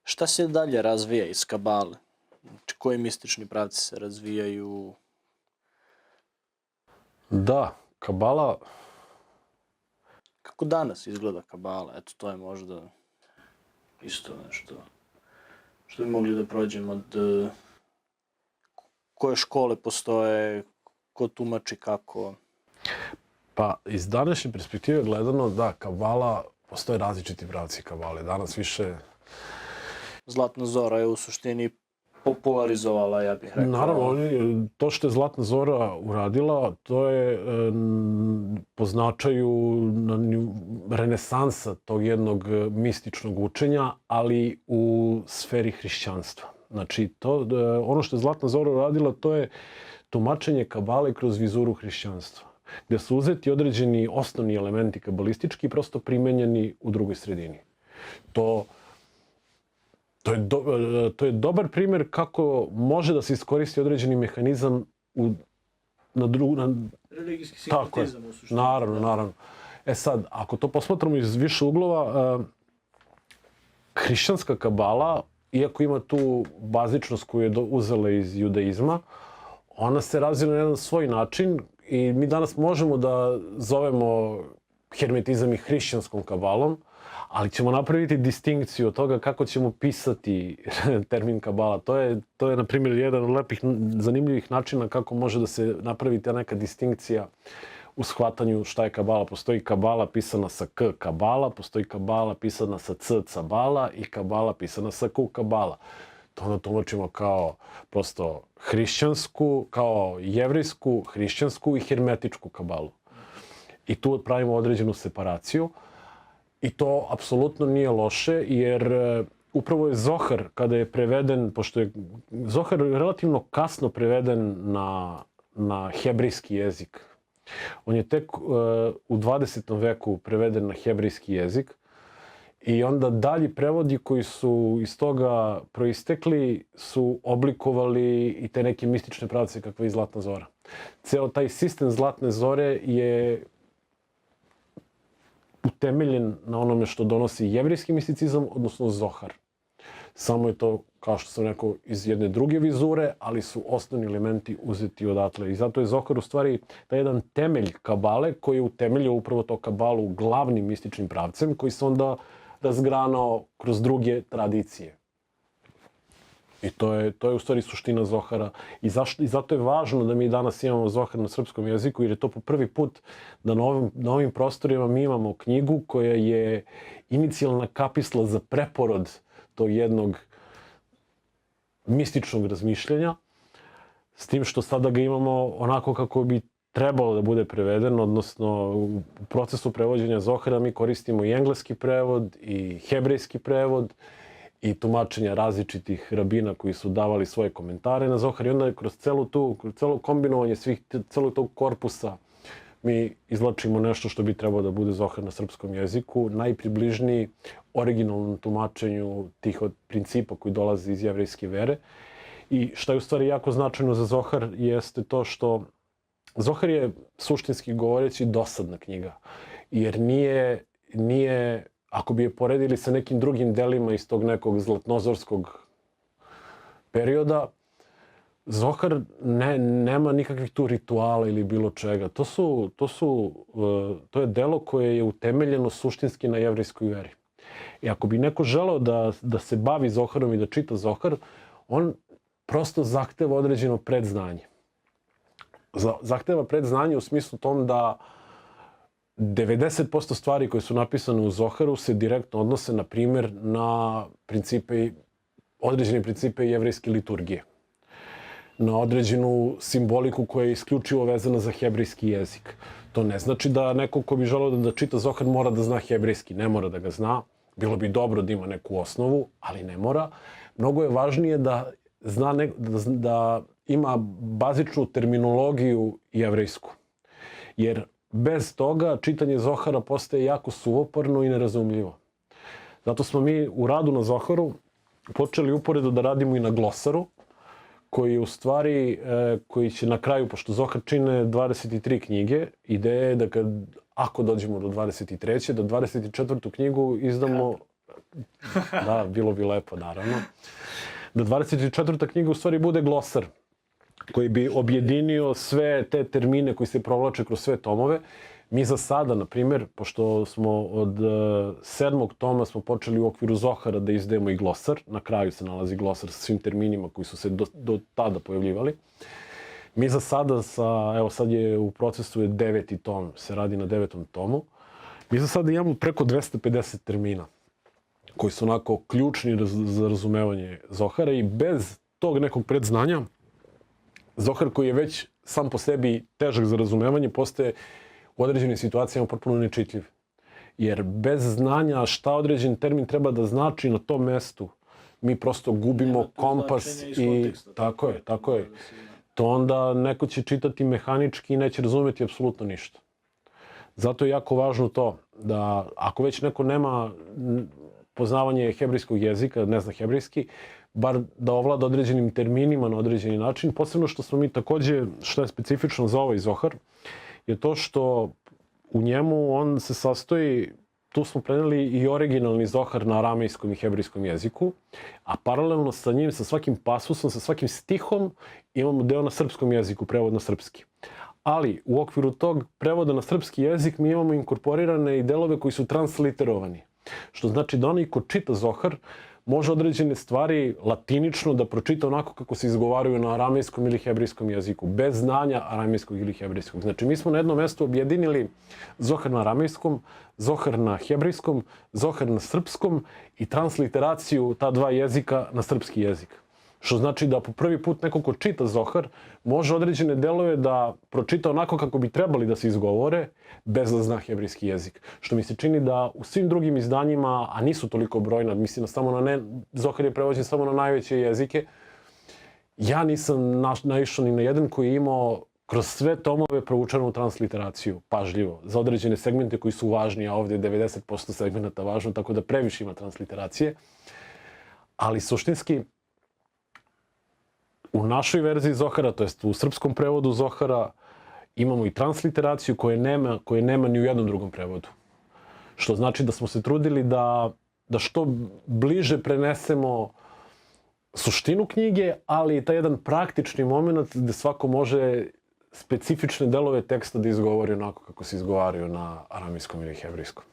Šta se dalje razvija iz Kabale? Znači, koji mistični pravci se razvijaju? Da, Kabala, Kako danas izgleda Kabala? Eto, to je možda isto nešto što bi mogli da prođemo od koje škole postoje, ko tumači kako. pa iz današnje perspektive gledano, da, Kabala, postoje različiti pravci Kabale. Danas više... Zlatna Zora je u suštini popularizovala, ja bih rekao. Naravno, to što je Zlatna Zora uradila, to je po značaju renesansa tog jednog mističnog učenja, ali u sferi hrišćanstva. Znači, ono što je Zlatna Zora uradila, to je tumačenje Kabale kroz vizuru hrišćanstva, gde su uzeti određeni osnovni elementi kabalistički i prosto primenjeni u drugoj sredini. To je dobar primjer kako može da se iskoristi određeni mehanizam Religijski sinhretizam u suštini. Naravno. E sad, ako to posmatramo iz više uglova, hrišćanska Kabala, iako ima tu bazičnost koju je uzela iz judaizma, ona se razvija na jedan svoj način i mi danas možemo da zovemo hermetizam i hrišćanskom Kabalom, ali ćemo napraviti distinkciju od toga kako ćemo pisati termin Kabala. To je, na primjer, jedan od lepih, zanimljivih načina kako može da se napravi ta neka distinkcija u shvatanju šta je Kabala. Postoji Kabala pisana sa K, Kabala, postoji Kabala pisana sa C, Cabala i Kabala pisana sa Q, Kabala. To onda tumačimo kao prosto hrišćansku, kao jevrijsku, hrišćansku i hermetičku Kabalu. I tu pravimo određenu separaciju. I to apsolutno nije loše, jer upravo je Zohar, kada je preveden, pošto je Zohar relativno kasno preveden na hebrejski jezik. On je tek u 20. veku preveden na hebrejski jezik i onda dalji prevodi koji su iz toga proistekli su oblikovali i te neke mistične pravce kakva je Zlatna Zora. Ceo taj sistem Zlatne Zore je utemeljen na onome što donosi jevrijski misticizam, odnosno Zohar. Samo je to, kao što sam rekao, iz jedne druge vizure, ali su osnovni elementi uzeti odatle. I zato je Zohar u stvari taj jedan temelj Kabale koji je utemeljio upravo to Kabalu glavnim mističnim pravcem, koji se onda razgranao kroz druge tradicije. I to je u stvari suština Zohara. I zato je važno da mi danas imamo Zohar na srpskom jeziku, jer je to po prvi put da na ovim prostorima mi imamo knjigu koja je inicijalna kapisla za preporod tog jednog mističnog razmišljanja, s tim što sada ga imamo onako kako bi trebalo da bude preveden, odnosno u procesu prevođenja Zohara mi koristimo i engleski prevod i hebrejski prevod, i tumačenja različitih rabina koji su davali svoje komentare na Zohar i onda kroz celo kombinovanje celog tog korpusa mi izvlačimo nešto što bi trebalo da bude Zohar na srpskom jeziku, najpribližniji originalnom tumačenju tih od principa koji dolaze iz jevrejske vere. I šta je u stvari jako značajno za Zohar jeste to što Zohar je suštinski govoreći dosadna knjiga, jer nije ako bi je poredili sa nekim drugim delima iz tog nekog zlatnozorskog perioda, Zohar nema nikakvih tu rituala ili bilo čega. To je delo koje je utemeljeno suštinski na jevrejskoj veri. I ako bi neko želeo da se bavi Zoharom i da čita Zohar, on prosto zahteva određeno predznanje. Zahteva predznanje u smislu tom da 90% stvari koje su napisane u Zoharu se direktno odnose, na primjer, na određene principe jevrejske liturgije. Na određenu simboliku koja je isključivo vezana za hebrejski jezik. To ne znači da neko ko bi želeo da čita Zohar mora da zna hebrejski. Ne mora da ga zna. Bilo bi dobro da ima neku osnovu, ali ne mora. Mnogo je važnije da ima bazičnu terminologiju jevrejsku. Jer bez toga čitanje Zohara postaje jako suvoparno i nerazumljivo. Zato smo mi u radu na Zoharu počeli uporedo da radimo i na glosaru, koji će na kraju, pošto Zohar čine 23 knjige, ideja je da ako dođemo do 23. da 24. knjigu izdamo Da, bilo bi lepo, naravno. Da 24. knjiga u stvari bude glosar, koji bi objedinio sve te termine koji se provlače kroz sve tomove. Mi za sada, na primjer, pošto smo od 7. toma smo počeli u okviru Zohara da izdajemo i glosar, na kraju se nalazi glosar sa svim terminima koji su se do tada pojavljivali. Mi za sada, evo sad je u procesu je 9. tom, se radi na 9. tomu, mi za sada imamo preko 250 termina koji su onako ključni za razumevanje Zohara i bez tog nekog predznanja, Zohar koji je već sam po sebi težak za razumevanje, postaje u određenim situacijama potpuno nečitljiv. Jer bez znanja šta određen termin treba da znači na tom mestu, mi prosto gubimo kompas i tako je. To onda neko će čitati mehanički i neće razumeti apsolutno ništa. Zato je jako važno to da ako već neko nema poznavanje hebrejskog jezika, ne zna hebrejski, bar da ovlada određenim terminima na određeni način. Posebno što smo mi takođe, što je specifično za ovaj Zohar, je to što u njemu on se sastoji, tu smo preneli i originalni Zohar na aramejskom i hebrejskom jeziku, a paralelno sa njim, sa svakim pasusom, sa svakim stihom, imamo deo na srpskom jeziku, prevod na srpski. Ali u okviru tog prevoda na srpski jezik mi imamo inkorporirane i delove koji su transliterovani. Što znači da onaj ko čita Zohar može određene stvari latinično da pročita onako kako se izgovaraju na aramejskom ili hebrejskom jeziku, bez znanja aramejskog ili hebrejskog. Znači mi smo na jednom mestu objedinili Zohar na aramejskom, Zohar na hebrejskom, Zohar na srpskom i transliteraciju ta dva jezika na srpski jezik. Što znači da po prvi put neko ko čita Zohar može određene delove da pročita onako kako bi trebali da se izgovore bez da zna hebrejski jezik. Što mi se čini da u svim drugim izdanjima, a nisu toliko brojna, mislim samo Zohar je prevođen samo na najveće jezike, ja nisam naišao ni na jedan koji je imao kroz sve tomove provučenu transliteraciju, pažljivo, za određene segmente koji su važni, a ovde je 90% segmenta važno, tako da previše ima transliteracije. Ali suštinski, u našoj verziji Zohara, to jest u srpskom prevodu Zohara, imamo i transliteraciju koje nema ni u jednom drugom prevodu. Što znači da smo se trudili da što bliže prenesemo suštinu knjige, ali i taj jedan praktični moment gde svako može specifične delove teksta da izgovori onako kako se izgovaraju na aramejskom ili hebrejskom.